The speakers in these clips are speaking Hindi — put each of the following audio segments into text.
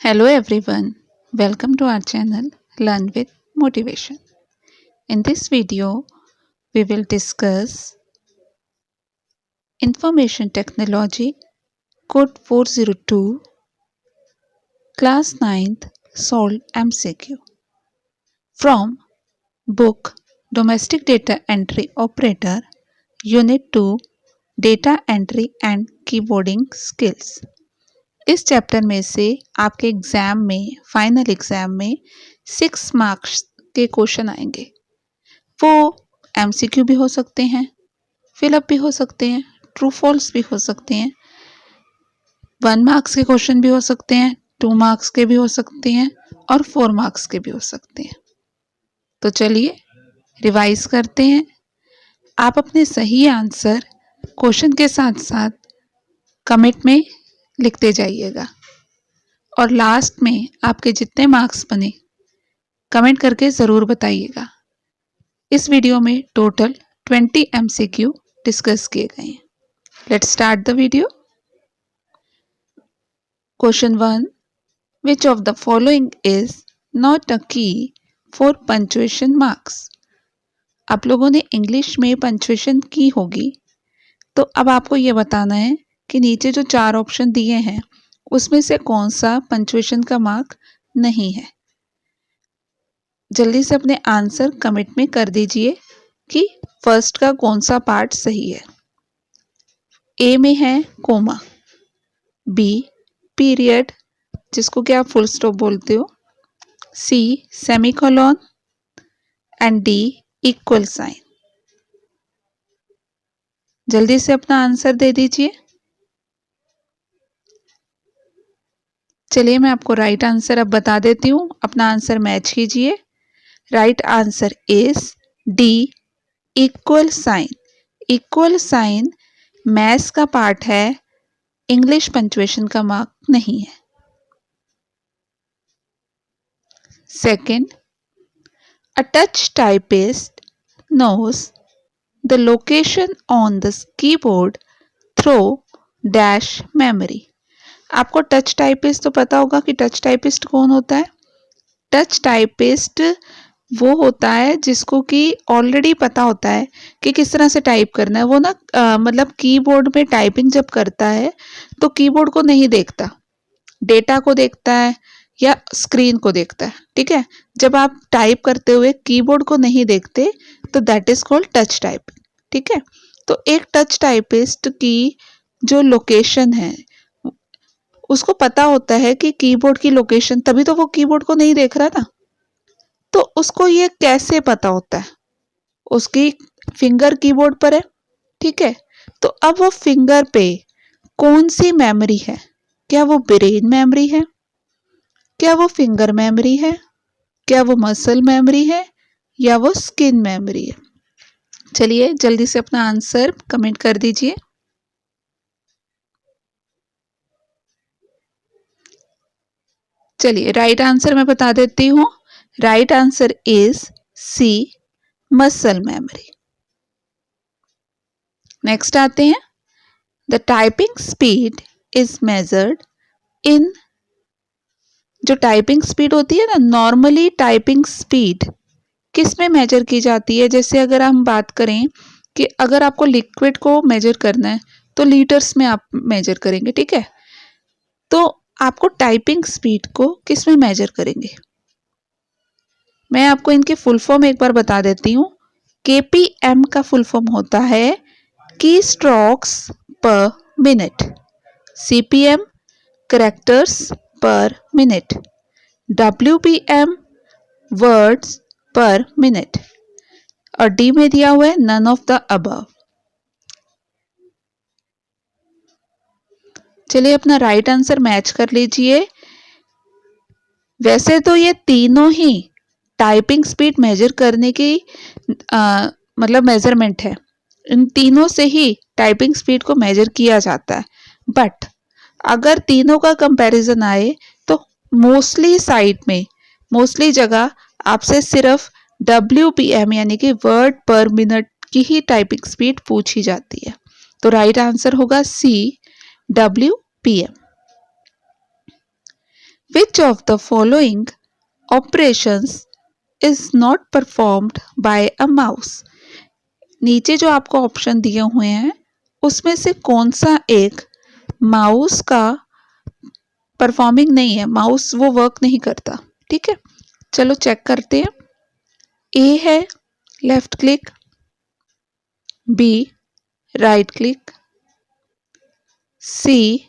Hello everyone, welcome to our channel Learn with Motivation. In this video, we will discuss Information Technology Code 402 Class 9th Solved MCQ from book Domestic Data Entry Operator Unit 2 Data Entry and Keyboarding Skills. इस चैप्टर में से आपके एग्जाम में फाइनल एग्जाम में 6 मार्क्स के क्वेश्चन आएंगे। वो एमसीक्यू भी हो सकते हैं, फिलअप भी हो सकते हैं, ट्रू फॉल्स भी हो सकते हैं, 1 मार्क्स के क्वेश्चन भी हो सकते हैं, 2 मार्क्स के भी हो सकते हैं और 4 मार्क्स के भी हो सकते हैं। तो चलिए रिवाइज करते हैं। आप अपने सही आंसर क्वेश्चन के साथ साथ कमेंट में लिखते जाइएगा और लास्ट में आपके जितने मार्क्स बने कमेंट करके ज़रूर बताइएगा। इस वीडियो में टोटल 20 MCQ डिस्कस किए गए हैं। Let's start the video. Question 1, which of the following is not a की फॉर पंचुएशन मार्क्स। आप लोगों ने इंग्लिश में पंचुएशन की होगी, तो अब आपको ये बताना है कि नीचे जो 4 ऑप्शन दिए हैं उसमें से कौन सा पंचुएशन का मार्क नहीं है। जल्दी से अपने आंसर कमेंट में कर दीजिए कि फर्स्ट का कौन सा पार्ट सही है। ए में है कोमा, बी पीरियड जिसको कि आप फुल स्टॉप बोलते हो, C semicolon and D equal sign. जल्दी से अपना आंसर दे दीजिए। चलिए मैं आपको राइट आंसर अब बता देती हूँ, अपना आंसर मैच कीजिए। Right answer is D equal sign. Equal sign maths का पार्ट है, इंग्लिश पंचुएशन का मार्क नहीं है। Second, a touch typist knows the location on the keyboard through dash memory. आपको टच टाइपिस्ट तो पता होगा कि टच टाइपिस्ट कौन होता है। टच टाइपिस्ट वो होता है जिसको कि ऑलरेडी पता होता है कि किस तरह से टाइप करना है। वो ना मतलब कीबोर्ड में टाइपिंग जब करता है तो कीबोर्ड को नहीं देखता, डेटा को देखता है या स्क्रीन को देखता है। ठीक है, जब आप टाइप करते हुए कीबोर्ड को नहीं देखते तो that is called touch typing. ठीक है, तो एक टच टाइपिस्ट की जो लोकेशन है उसको पता होता है कि कीबोर्ड की लोकेशन, तभी तो वो कीबोर्ड को नहीं देख रहा था। तो उसको ये कैसे पता होता है? उसकी फिंगर कीबोर्ड पर है। ठीक है, तो अब वो फिंगर पे कौन सी मेमोरी है? क्या वो ब्रेन मेमोरी है, क्या वो फिंगर मेमोरी है, क्या वो मसल मेमोरी है या वो स्किन मेमोरी है? चलिए जल्दी से अपना आंसर कमेंट कर दीजिए। चलिए राइट आंसर मैं बता देती हूँ। Right answer is C muscle memory. Next आते हैं, the typing speed is measured in. जो टाइपिंग स्पीड होती है ना, नॉर्मली टाइपिंग स्पीड किस में मेजर की जाती है? जैसे अगर हम बात करें कि अगर आपको लिक्विड को मेजर करना है तो लीटर्स में आप मेजर करेंगे। ठीक है, तो आपको टाइपिंग स्पीड को किस में मेजर करेंगे? मैं आपको इनके फुल फॉर्म एक बार बता देती हूँ। केपीएम का फुल फॉर्म होता है की स्ट्रोक्स पर मिनट, सीपीएम कैरेक्टर्स पर मिनट, डब्ल्यूपीएम वर्ड्स पर मिनट और डी में दिया हुआ है नन ऑफ द अबव। चलिए अपना राइट आंसर मैच कर लीजिए। वैसे तो ये तीनों ही टाइपिंग स्पीड मेजर करने की मतलब मेजरमेंट है। इन तीनों से ही टाइपिंग स्पीड को मेजर किया जाता है, बट अगर तीनों का कंपैरिजन आए तो मोस्टली साइड में, मोस्टली जगह आपसे सिर्फ WPM यानी कि वर्ड पर मिनट की ही टाइपिंग स्पीड पूछी जाती है। तो राइट आंसर होगा सी WPM। Which of the following operations is not performed by a mouse? नीचे जो आपको ऑप्शन दिए हुए हैं उसमें से कौन सा एक माउस का परफॉर्मिंग नहीं है, माउस वो वर्क नहीं करता। ठीक है, चलो चेक करते हैं। ए है left click, B right click, C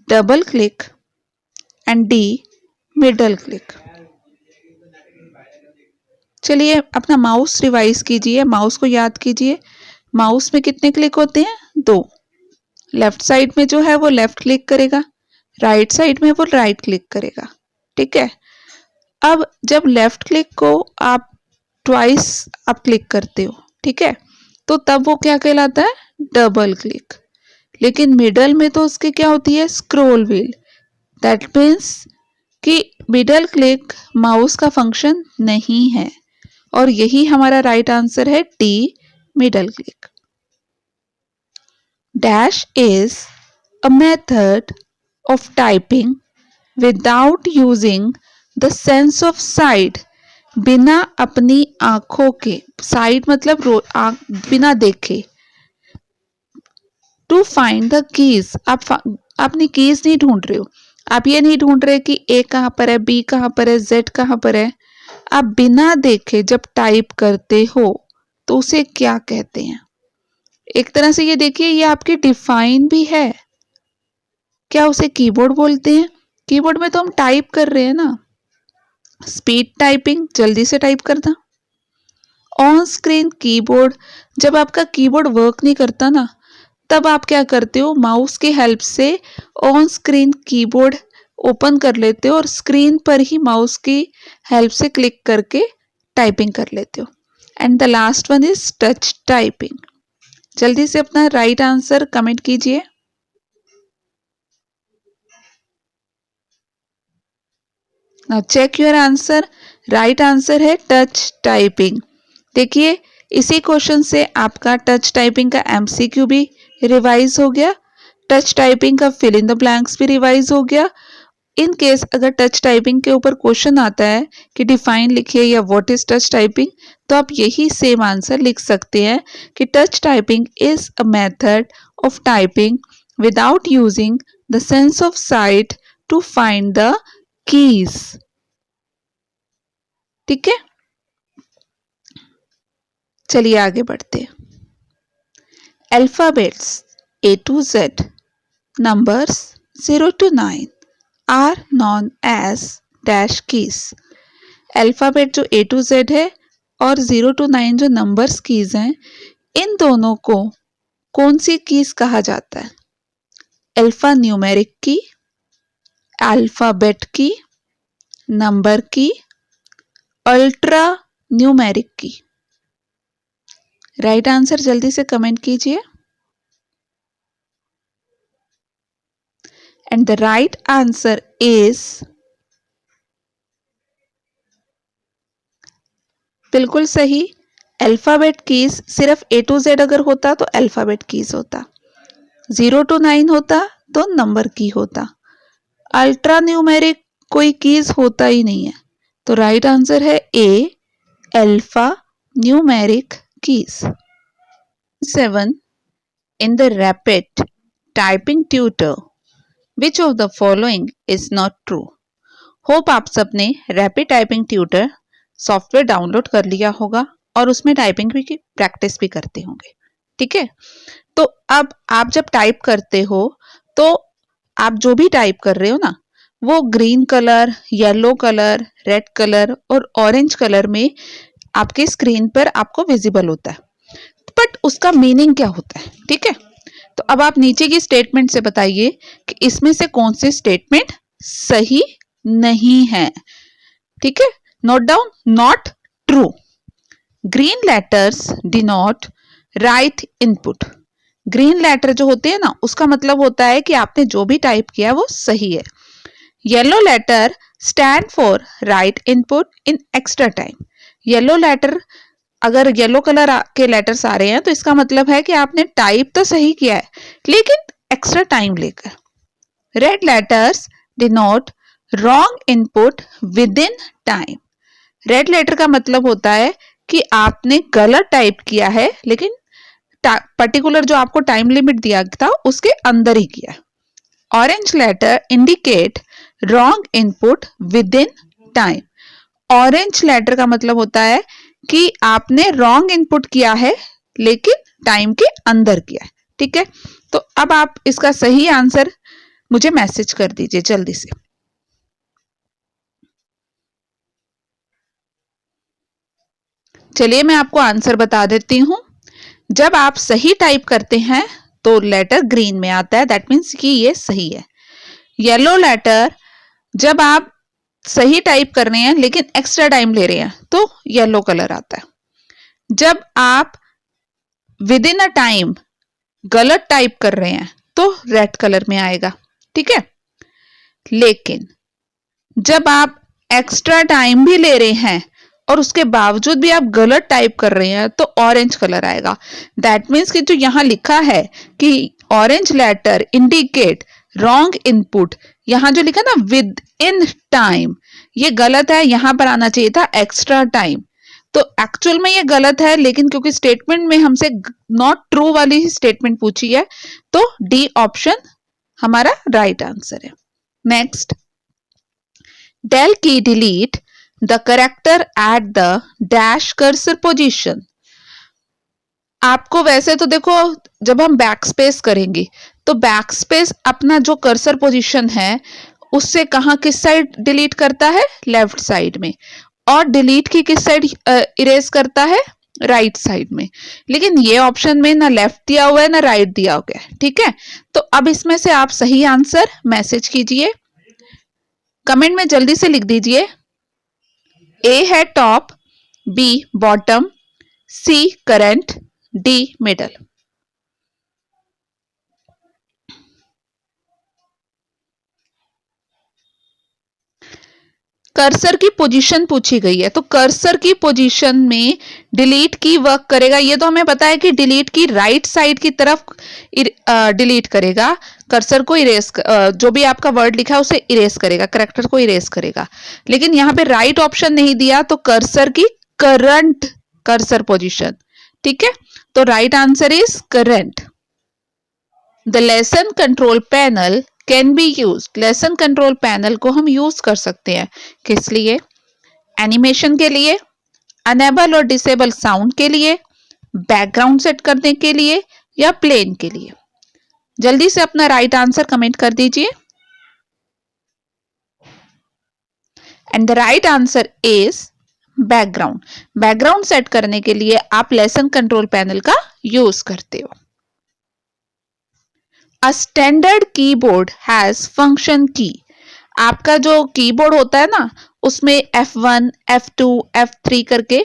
double click and D middle click. चलिए अपना माउस रिवाइज कीजिए, माउस को याद कीजिए। माउस में कितने क्लिक होते हैं? 2। लेफ्ट साइड में जो है वो लेफ्ट क्लिक करेगा, राइट साइड में वो राइट क्लिक करेगा। ठीक है, अब जब लेफ्ट क्लिक को आप ट्वाइस आप क्लिक करते हो, ठीक है, तो तब वो क्या कहलाता है? Double click. लेकिन मिडल में तो उसकी क्या होती है? Scroll wheel. दैट मीन्स कि मिडल क्लिक माउस का फंक्शन नहीं है, और यही हमारा राइट आंसर है D middle click. Dash is a method of typing without using the sense of site, बिना अपनी आंखों के, साइट मतलब बिना देखे, टू फाइंड द कीज। आप अपनी कीज नहीं ढूंढ रहे हो, आप ये नहीं ढूंढ रहे कि ए कहाँ पर है, बी कहाँ पर है, जेड कहाँ पर है। आप बिना देखे जब टाइप करते हो तो उसे क्या कहते हैं? एक तरह से ये देखिए, ये आपकी डिफाइन भी है। क्या उसे कीबोर्ड बोलते हैं? कीबोर्ड में तो हम टाइप कर रहे हैं ना, स्पीड टाइपिंग, जल्दी से टाइप करना। ऑन स्क्रीन कीबोर्ड, जब आपका कीबोर्ड वर्क नहीं करता ना, तब आप क्या करते हो? माउस की हेल्प से ऑन स्क्रीन कीबोर्ड ओपन कर लेते हो और स्क्रीन पर ही माउस की हेल्प से क्लिक करके टाइपिंग कर लेते हो। And the last one is touch typing. जल्दी से अपना राइट आंसर कमेंट कीजिए। Now check your answer. Right answer है टच टाइपिंग। देखिए, इसी क्वेश्चन से आपका टच टाइपिंग का एमसीक्यू भी रिवाइज हो गया, टच टाइपिंग का फिल इन द ब्लैंक्स भी रिवाइज हो गया। इन केस अगर टच टाइपिंग के ऊपर क्वेश्चन आता है कि डिफाइन लिखिए या व्हाट इज टच टाइपिंग, तो आप यही सेम आंसर लिख सकते हैं कि touch typing is a method of typing without using the sense of sight to find the keys. ठीक है, चलिए आगे बढ़ते हैं। Alphabets A to Z, numbers 0 to 9 are known as dash keys। Alphabet जो A to Z है और 0 to 9 जो नंबर्स कीज हैं, इन दोनों को कौन सी कीज कहा जाता है? अल्फा न्यूमेरिक की, अल्फाबेट की, नंबर की, अल्ट्रा न्यूमेरिक की। राइट आंसर जल्दी से कमेंट कीजिए। And the right answer is बिल्कुल सही। अल्फाबेट कीज सिर्फ A to Z अगर होता तो अल्फाबेट कीज होता, 0 to 9 होता तो नंबर की होता, अल्ट्रा न्यूमेरिक कोई कीज होता ही नहीं है। तो राइट आंसर है A alpha numeric keys. 7 in the rapid typing tutor which of the following is not true. Hope आप सबने rapid typing tutor software download कर लिया होगा और उसमें टाइपिंग की प्रैक्टिस भी करते होंगे। ठीक है, तो अब आप जब टाइप करते हो तो आप जो भी टाइप कर रहे हो ना, वो green colour, yellow colour, red colour और ऑरेंज कलर में आपके स्क्रीन पर आपको विजिबल होता है, बट उसका मीनिंग क्या होता है? ठीक है, तो अब आप नीचे की स्टेटमेंट से बताइए कि इसमें से कौन सी स्टेटमेंट सही नहीं है। ठीक है, note down, not true. Green letters denote right input. Green letter जो होते हैं ना, उसका मतलब होता है कि आपने जो भी टाइप किया वो सही है। Yellow letter stand for right input in extra time. Yellow letter, अगर येलो कलर के लेटर्स आ रहे हैं तो इसका मतलब है कि आपने टाइप तो सही किया है लेकिन एक्स्ट्रा टाइम लेकर। Red letters denote wrong input within time. Red letter का मतलब होता है कि आपने गलत टाइप किया है, लेकिन पर्टिकुलर जो आपको टाइम लिमिट दिया था उसके अंदर ही किया। Orange letter indicate wrong input within time. Orange letter का मतलब होता है कि आपने रॉन्ग इनपुट किया है लेकिन टाइम के अंदर किया है। ठीक है, तो अब आप इसका सही आंसर मुझे मैसेज कर दीजिए जल्दी से। चलिए मैं आपको आंसर बता देती हूं। जब आप सही टाइप करते हैं तो लेटर ग्रीन में आता है, दैट मीन्स कि ये सही है। येलो लेटर जब आप सही टाइप कर रहे हैं लेकिन एक्स्ट्रा टाइम ले रहे हैं तो येलो कलर आता है। जब आप विद इन अ टाइम गलत टाइप कर रहे हैं तो रेड कलर में आएगा। ठीक है, लेकिन जब आप एक्स्ट्रा टाइम भी ले रहे हैं और उसके बावजूद भी आप गलत टाइप कर रहे हैं तो ऑरेंज कलर आएगा। दैट मीन्स कि जो यहां लिखा है कि orange letter indicate wrong input, यहां जो लिखा ना विद इन टाइम, ये गलत है, यहां पर आना चाहिए था एक्स्ट्रा टाइम। तो एक्चुअल में ये गलत है, लेकिन क्योंकि स्टेटमेंट में हमसे नॉट ट्रू वाली ही स्टेटमेंट पूछी है तो डी ऑप्शन हमारा राइट आंसर है। Next, del key delete the character at the dash cursor position। आपको वैसे तो देखो जब हम बैकस्पेस करेंगे तो बैकस्पेस अपना जो कर्सर पोजीशन है उससे कहां किस साइड डिलीट करता है, लेफ्ट साइड में, और डिलीट की किस साइड इरेज करता है, राइट साइड में। लेकिन ये ऑप्शन में ना लेफ्ट दिया हुआ है ना राइट दिया हुआ है। ठीक है, तो अब इसमें से आप सही आंसर मैसेज कीजिए, कमेंट में जल्दी से लिख दीजिए। ए है टॉप, बी बॉटम, सी करंट, डी मिडल। कर्सर की पोजीशन पूछी गई है, तो कर्सर की पोजीशन में डिलीट की वर्क करेगा। ये तो हमें पता है कि डिलीट की राइट साइड की तरफ डिलीट करेगा, कर्सर को इरेज, जो भी आपका वर्ड लिखा है उसे इरेज करेगा, करेक्टर को इरेज करेगा। लेकिन यहाँ पे राइट ऑप्शन नहीं दिया तो कर्सर की करंट कर्सर पोजीशन। ठीक है, तो right answer is current. The lesson control panel can be use. Lesson control panel को हम यूज कर सकते हैं किस लिए, एनिमेशन के लिए, अनेबल और डिसेबल साउंड के लिए, बैकग्राउंड सेट करने के लिए, या प्लेन के लिए। जल्दी से अपना राइट आंसर कमेंट कर दीजिए। And the right answer is background. Background set करने के लिए आप लेसन कंट्रोल पैनल का यूज करते हो। A standard keyboard has function key। आपका जो कीबोर्ड होता है ना उसमें F1, F2, F3 करके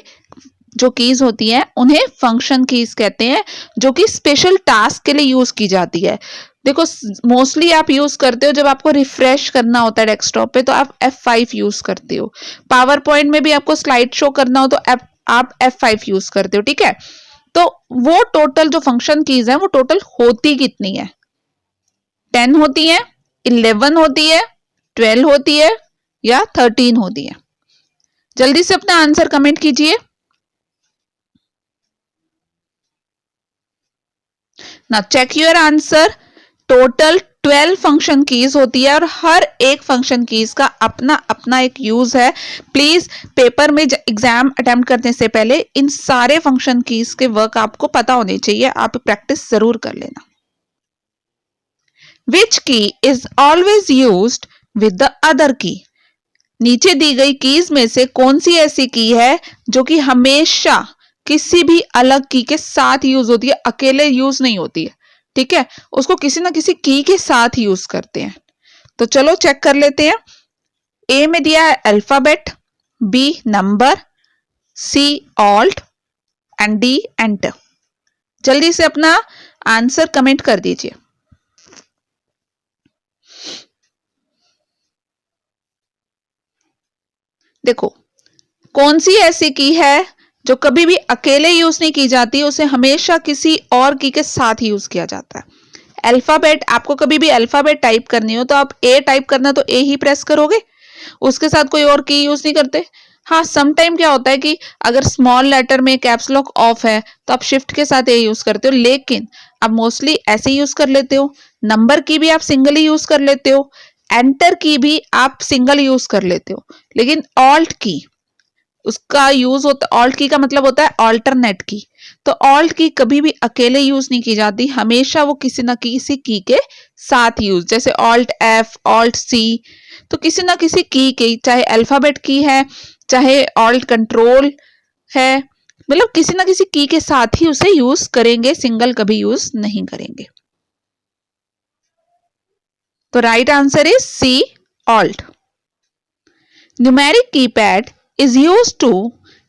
जो कीज होती हैं उन्हें फंक्शन कीज कहते हैं, जो कि स्पेशल टास्क के लिए यूज की जाती है। देखो मोस्टली आप यूज करते हो जब आपको रिफ्रेश करना होता है डेस्कटॉप पे तो आप F5 यूज करते हो। पावर पॉइंट में भी आपको स्लाइड शो करना हो तो आप F5 यूज करते हो। ठीक है, तो वो टोटल जो फंक्शन कीज है वो टोटल होती कितनी है, 10 होती है, 11 होती है, 12 होती है, या 13 होती है। जल्दी से अपना आंसर कमेंट कीजिए। ना check your answer. Total 12 function keys होती है और हर एक फंक्शन कीज का अपना अपना एक यूज है। प्लीज पेपर में एग्जाम अटेम्प्ट करने से पहले इन सारे फंक्शन कीज के वर्क आपको पता होने चाहिए, आप प्रैक्टिस जरूर कर लेना। Which key is always used with the other key? नीचे दी गई कीज में से कौन सी ऐसी की है जो कि हमेशा किसी भी अलग की के साथ यूज होती है, अकेले यूज नहीं होती है। ठीक है, उसको किसी ना किसी की के साथ यूज करते हैं। तो चलो चेक कर लेते हैं। ए में दिया है alphabet, B number, C alt and D enter. जल्दी से अपना आंसर कमेंट कर दीजिए। देखो कौन सी ऐसी की है जो कभी भी अकेले यूज नहीं की जाती, उसे हमेशा किसी और की के साथ यूज किया जाता है। अल्फाबेट, आपको कभी भी अल्फाबेट टाइप करनी हो तो आप ए टाइप करना तो ए ही प्रेस करोगे, उसके साथ कोई और की यूज नहीं करते। हाँ, सम टाइम क्या होता है कि अगर स्मॉल लेटर में कैप्स लॉक ऑफ है तो आप शिफ्ट के साथ ये यूज करते हो, लेकिन आप मोस्टली ऐसे यूज कर लेते हो। नंबर की भी आप सिंगल ही यूज कर लेते हो, एंटर की भी आप सिंगल यूज कर लेते हो, लेकिन ऑल्ट की उसका यूज होता, ऑल्ट की का मतलब होता है ऑल्टरनेट की। तो ऑल्ट की कभी भी अकेले यूज नहीं की जाती, हमेशा वो किसी ना किसी की के साथ यूज, जैसे ऑल्ट एफ, ऑल्ट सी, तो किसी ना किसी की, चाहे अल्फाबेट की है, चाहे ऑल्ट कंट्रोल है, मतलब किसी ना किसी की के साथ ही उसे यूज करेंगे, सिंगल कभी यूज नहीं करेंगे। तो right answer is C, alt. Numeric keypad is used to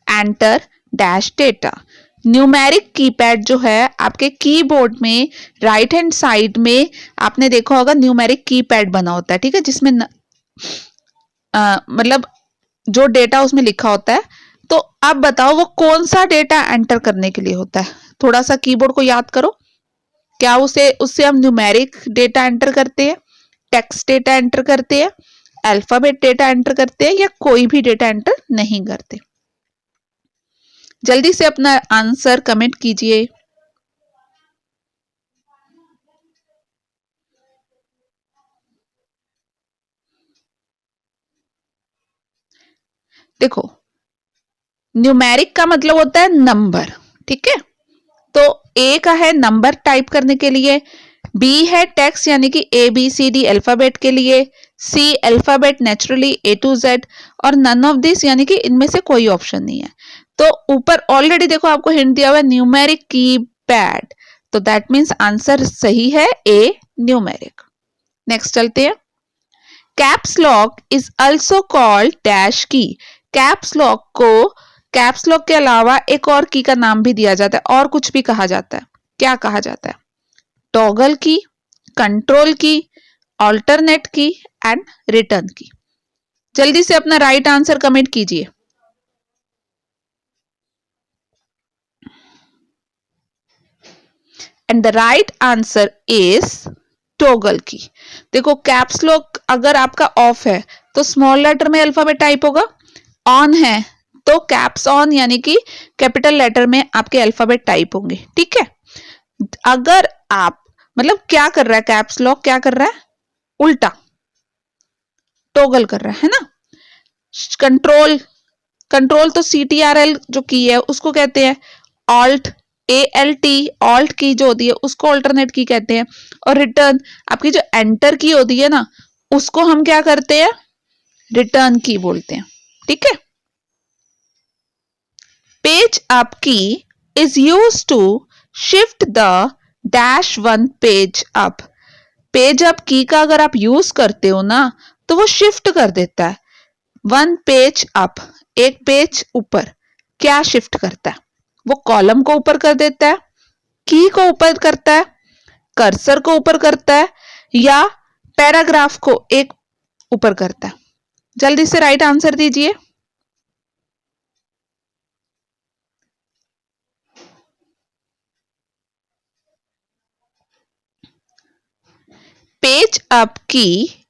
enter dash data। Numeric keypad जो है आपके कीबोर्ड में राइट हैंड साइड में आपने देखा होगा न्यूमेरिक कीपैड बना होता है, ठीक है, जिसमें मतलब जो डेटा उसमें लिखा होता है। तो अब बताओ वो कौन सा डेटा एंटर करने के लिए होता है, थोड़ा सा कीबोर्ड को याद करो। क्या उससे हम न्यूमेरिक डेटा एंटर करते हैं, टेक्स्ट डेटा एंटर करते हैं, अल्फाबेट डेटा एंटर करते हैं, या कोई भी डेटा एंटर नहीं करते? जल्दी से अपना आंसर कमेंट कीजिए। देखो, न्यूमेरिक का मतलब होता है नंबर, ठीक है। तो ए का है नंबर टाइप करने के लिए, बी है टेक्स्ट यानी कि A B C D alphabet के लिए, see alphabet naturally A to Z, और नन ऑफ दिस यानी कि इनमें से कोई ऑप्शन नहीं है। तो ऊपर ऑलरेडी देखो आपको हिंट दिया हुआ है न्यूमेरिक कीपैड, तो दैट मींस आंसर सही है ए, न्यूमेरिक। नेक्स्ट चलते हैं। Caps lock is also called dash की। कैप्स लॉक को कैप्स लॉक के अलावा एक और की का नाम भी दिया जाता है, और कुछ भी कहा जाता है। क्या कहा जाता है? टॉगल की, कंट्रोल की, ऑल्टरनेट की एंड रिटर्न की। जल्दी से अपना राइट आंसर कमेंट कीजिए। And the right answer is toggle की। देखो, कैप्स लॉक अगर आपका ऑफ है तो स्मॉल लेटर में अल्फाबेट टाइप होगा, ऑन है तो कैप्स ऑन यानी कि कैपिटल लेटर में आपके अल्फाबेट टाइप होंगे, ठीक है। अगर आप मतलब क्या कर रहा है कैप्स लॉक, क्या कर रहा है? उल्टा टॉगल कर रहा है ना। कंट्रोल, कंट्रोल तो CTRL जो की है उसको कहते हैं, ऑल्ट ALT ऑल्ट की जो होती है उसको ऑल्टरनेट की कहते हैं, और रिटर्न आपकी जो एंटर की होती है ना उसको हम क्या करते हैं? रिटर्न की बोलते हैं, ठीक है। Page up key is use to shift the dash one page up. Page up key का अगर आप यूज करते हो ना तो वो शिफ्ट कर देता है वन पेज अप, एक पेज ऊपर। क्या शिफ्ट करता है? वो कॉलम को ऊपर कर देता है, की को ऊपर करता है, कर्सर को ऊपर करता है, या पैराग्राफ को एक ऊपर करता है? जल्दी से राइट आंसर दीजिए। Page up key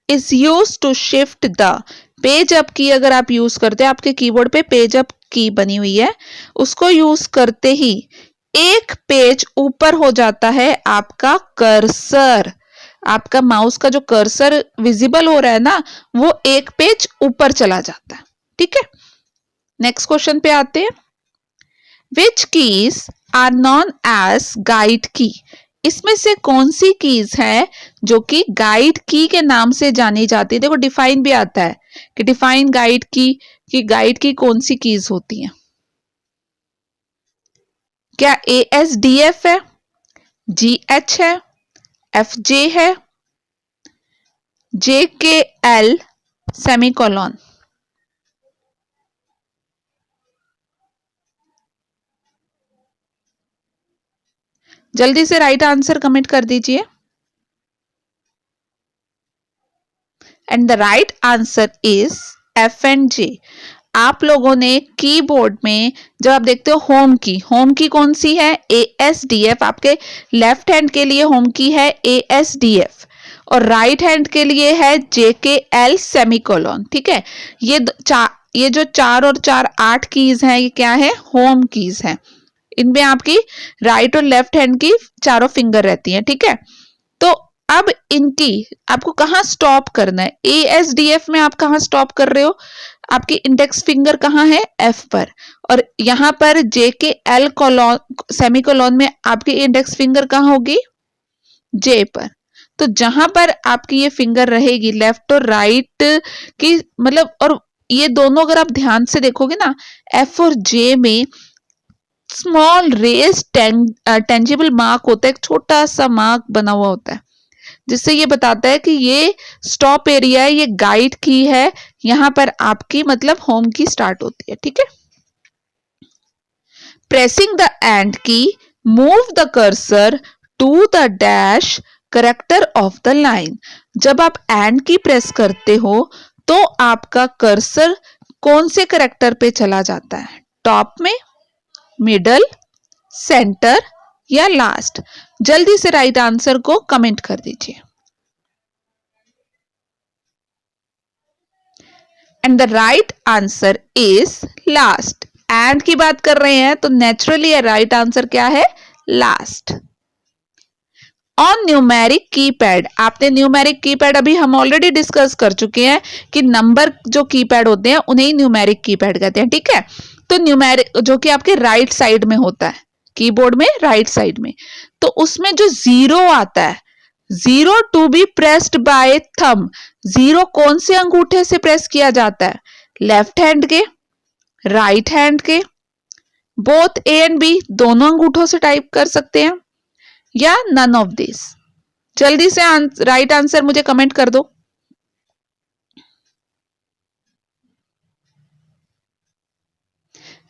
is use to shift the, page up key अगर आप यूज करते हैं, आपके कीबोर्ड पे पेज अप की बनी हुई है, उसको यूज करते ही एक पेज ऊपर हो जाता है आपका कर्सर। आपका माउस का जो कर्सर विजिबल हो रहा है ना वो एक पेज ऊपर चला जाता है, ठीक है। नेक्स्ट क्वेश्चन पे आते हैं। Which keys are known as guide key. इसमें से कौन सी कीज है जो कि गाइड की के नाम से जानी जाती है? देखो डिफाइन भी आता है कि डिफाइन गाइड की, कि गाइड की कौन सी कीज होती हैं। क्या ASDF है, GH है, FJ है, JKL सेमीकोलॉन? जल्दी से राइट आंसर कमेंट कर दीजिए। And the right answer is F&J। आप लोगों ने कीबोर्ड में जब आप देखते हो होम की, होम की कौन सी है? ASDF। आपके लेफ्ट हैंड के लिए होम की है ASDF, और राइट हैंड के लिए है JKL सेमीकोलन। ठीक है, ये जो 4 और 4 8 कीज हैं, ये क्या है, होम कीज हैं। इनमें आपकी राइट और लेफ्ट हैंड की चारों फिंगर रहती हैं। ठीक है, तो अब इनकी आपको कहां स्टॉप करना है, ASDF में आप कहां स्टॉप कर रहे हो, आपकी इंडेक्स फिंगर कहां है, F पर, और यहां पर JKL कोलन सेमीकोलन में आपकी इंडेक्स फिंगर कहां होगी, J पर। तो जहां पर आपकी ये फिंगर रहेगी लेफ्ट और राइट की, मतलब, और ये दोनों अगर आप ध्यान से देखोगे ना, F और J में स्मॉल रेस टेंजिबल मार्क होता है, एक छोटा सा मार्क बना हुआ होता है, जिससे ये बताता है कि ये स्टॉप एरिया है, ये गाइड की है, यहां पर आपकी मतलब होम की स्टार्ट होती है। ठीक है, pressing the end key, move the cursor to the dash character of the line. जब आप एंड की प्रेस करते हो तो आपका कर्सर कौन से करेक्टर पे चला जाता है, टॉप में, मिडल, सेंटर या लास्ट। जल्दी से राइट आंसर को कमेंट कर दीजिए। And the right answer is last. And की बात कर रहे हैं तो नेचुरली राइट आंसर क्या है, लास्ट। ऑन न्यूमेरिक कीपैड, आपने न्यूमेरिक कीपैड अभी हम ऑलरेडी डिस्कस कर चुके हैं कि नंबर जो कीपैड होते हैं उन्हें न्यूमेरिक कीपैड कहते हैं। ठीक है, तो न्यूमेरिक जो कि आपके राइट साइड में होता है, कीबोर्ड में राइट साइड में, तो उसमें जो जीरो आता है, zero to be pressed by thumb, zero कौन से अंगूठे से प्रेस किया जाता है, लेफ्ट हैंड के, राइट हैंड के, बोथ A एंड B दोनों अंगूठों से टाइप कर सकते हैं, या नन ऑफ दिस। जल्दी से राइट आंसर मुझे कमेंट कर दो।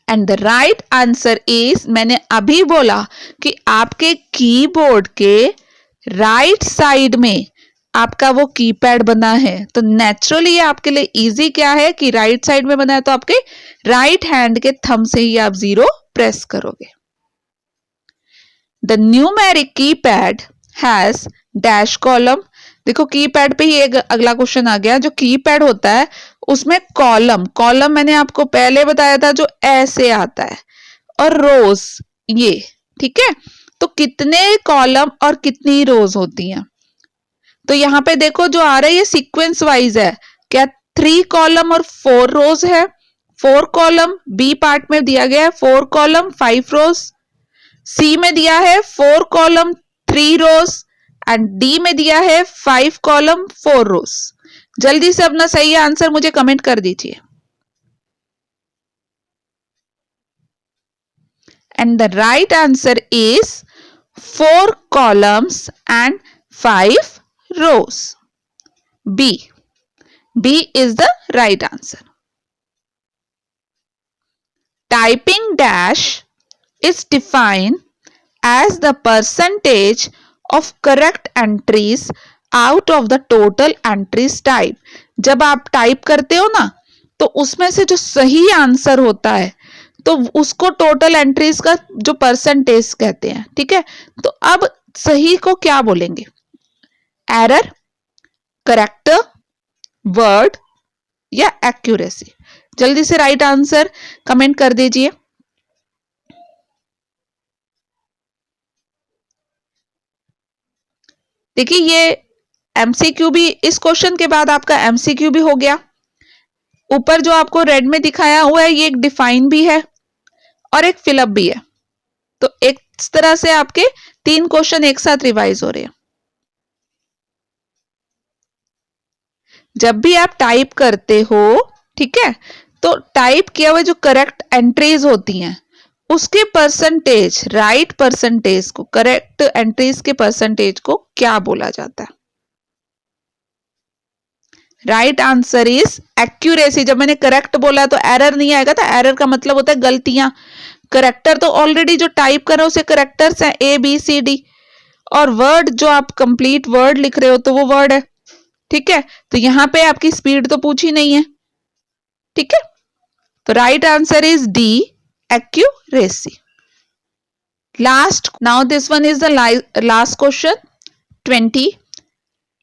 And the right answer is, मैंने अभी बोला कि आपके कीबोर्ड के राइट साइड में आपका वो कीपैड बना है, तो नेचुरली आपके लिए इजी क्या है कि राइट साइड में बना है, तो आपके राइट हैंड के थंब से ही आप जीरो प्रेस करोगे। The numeric keypad has dash column. देखो कीपैड पे ही एक अगला क्वेश्चन आ गया, जो कीपैड होता है उसमें कॉलम, कॉलम मैंने आपको पहले बताया था जो ऐसे आता है, और रोज ये। ठीक है, तो कितने कॉलम और कितनी रोज होती हैं, तो यहां पे देखो जो आ रहा है ये सीक्वेंस वाइज है, क्या 3 कॉलम और 4 रोज है, 4 कॉलम बी पार्ट में दिया गया है, 4 कॉलम 5 रोज, सी में दिया है 4 कॉलम 3 रोज, एंड डी में दिया है 5 कॉलम 4 रोज। जल्दी से अपना सही आंसर मुझे कमेंट कर दीजिए। And the right answer is 4 columns and 5 rows. B. B is the right answer. Typing dash is defined as the percentage of correct entries out of the total entries type. जब आप टाइप करते हो ना, तो उसमें से जो सही आंसर होता है तो उसको टोटल एंट्रीज का जो परसेंटेज कहते हैं। ठीक है, तो अब सही को क्या बोलेंगे, एरर, करेक्टर, वर्ड या एक्यूरेसी। जल्दी से राइट आंसर कमेंट कर दीजिए। देखिए ये एमसीक्यू भी, इस क्वेश्चन के बाद आपका एमसीक्यू भी हो गया। ऊपर जो आपको रेड में दिखाया हुआ है ये एक डिफाइन भी है और एक फिलअप भी है, तो एक तरह से आपके 3 क्वेश्चन एक साथ रिवाइज हो रहे हैं। जब भी आप टाइप करते हो, ठीक है, तो टाइप किया हुआ जो करेक्ट एंट्रीज होती हैं उसके परसेंटेज, राइट परसेंटेज को, करेक्ट एंट्रीज के परसेंटेज को क्या बोला जाता है, राइट आंसर इज एक्यूरेसी। जब मैंने करेक्ट बोला तो एरर नहीं आएगा, तो एरर का मतलब होता है गलतियां। करेक्टर तो ऑलरेडी जो टाइप कर रहे हो उसे करेक्टर्स हैं ABCD, और वर्ड जो आप कंप्लीट वर्ड लिख रहे हो तो वो वर्ड है। ठीक है, तो यहां पे आपकी स्पीड तो पूछी नहीं है। ठीक है, तो right answer is D, accuracy. Last, now this one is the last question 20।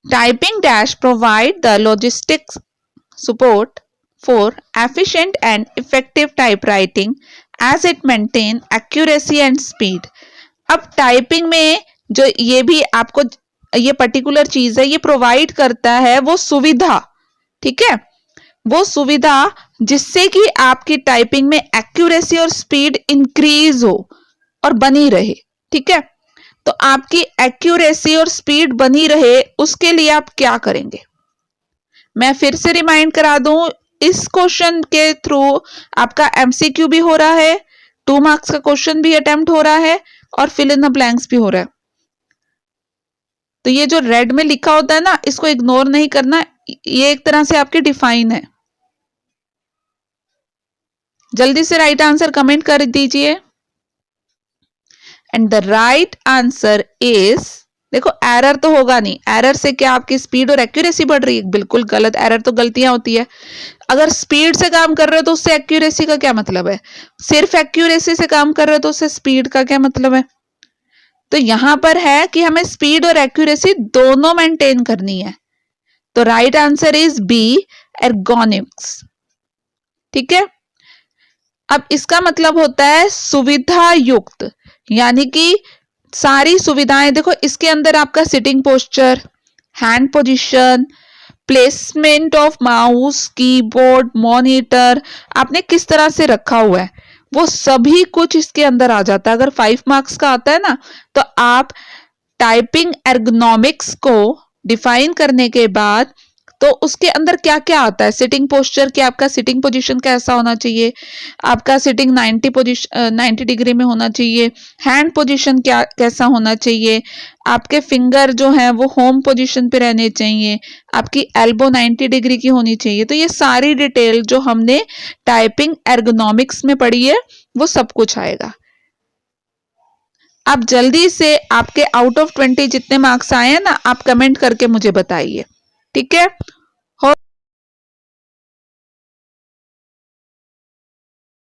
Typing dash provide the logistics support for efficient and effective typewriting as it maintain accuracy and speed. अब टाइपिंग में जो ये भी आपको ये पर्टिकुलर चीज है ये प्रोवाइड करता है वो सुविधा, ठीक है, वो सुविधा जिससे कि आपकी टाइपिंग में एक्यूरेसी और स्पीड इंक्रीज हो और बनी रहे, ठीक है। तो आपकी एक्यूरेसी और स्पीड बनी रहे उसके लिए आप क्या करेंगे, मैं फिर से रिमाइंड करा दूं, इस क्वेश्चन के थ्रू आपका एमसीक्यू भी हो रहा है, 2 मार्क्स का क्वेश्चन भी अटेम्प्ट हो रहा है और फिल इन द ब्लैंक्स भी हो रहा है। तो ये जो रेड में लिखा होता है ना, इसको इग्नोर नहीं करना, ये एक तरह से आपके डिफाइन है। जल्दी से राइट आंसर कमेंट कर दीजिए। And the right answer is, देखो एरर तो होगा नहीं, एरर से क्या आपकी स्पीड और एक्यूरेसी बढ़ रही है, बिल्कुल गलत, एरर तो गलतियां होती है। अगर स्पीड से काम कर रहे हो तो उससे एक्यूरेसी का क्या मतलब है, सिर्फ एक्यूरेसी से काम कर रहे हो तो उससे स्पीड का क्या मतलब है। तो यहां पर है कि हमें स्पीड और एक्यूरेसी दोनों मेंटेन करनी है, तो राइट आंसर इज बी, एर्गोनिक्स, ठीक है। अब इसका मतलब होता है सुविधा युक्त, यानी कि सारी सुविधाएं, देखो इसके अंदर आपका sitting posture, hand position, placement of mouse, keyboard, monitor, आपने किस तरह से रखा हुआ है वो सभी कुछ इसके अंदर आ जाता है। अगर 5 मार्क्स का आता है ना, तो आप टाइपिंग एर्गोनॉमिक्स को डिफाइन करने के बाद तो उसके अंदर क्या क्या आता है, सिटिंग पोस्चर, कि आपका सिटिंग पोजीशन कैसा होना चाहिए, आपका सिटिंग 90 डिग्री में होना चाहिए, हैंड पोजीशन क्या कैसा होना चाहिए, आपके फिंगर जो है वो होम पोजीशन पे रहने चाहिए, आपकी एल्बो 90 डिग्री की होनी चाहिए। तो ये सारी डिटेल जो हमने टाइपिंग एर्गोनॉमिक्स में पढ़ी है वो सब कुछ आएगा। आप जल्दी से आपके आउट ऑफ 20 जितने मार्क्स आए हैं ना, आप कमेंट करके मुझे बताइए, ठीक है।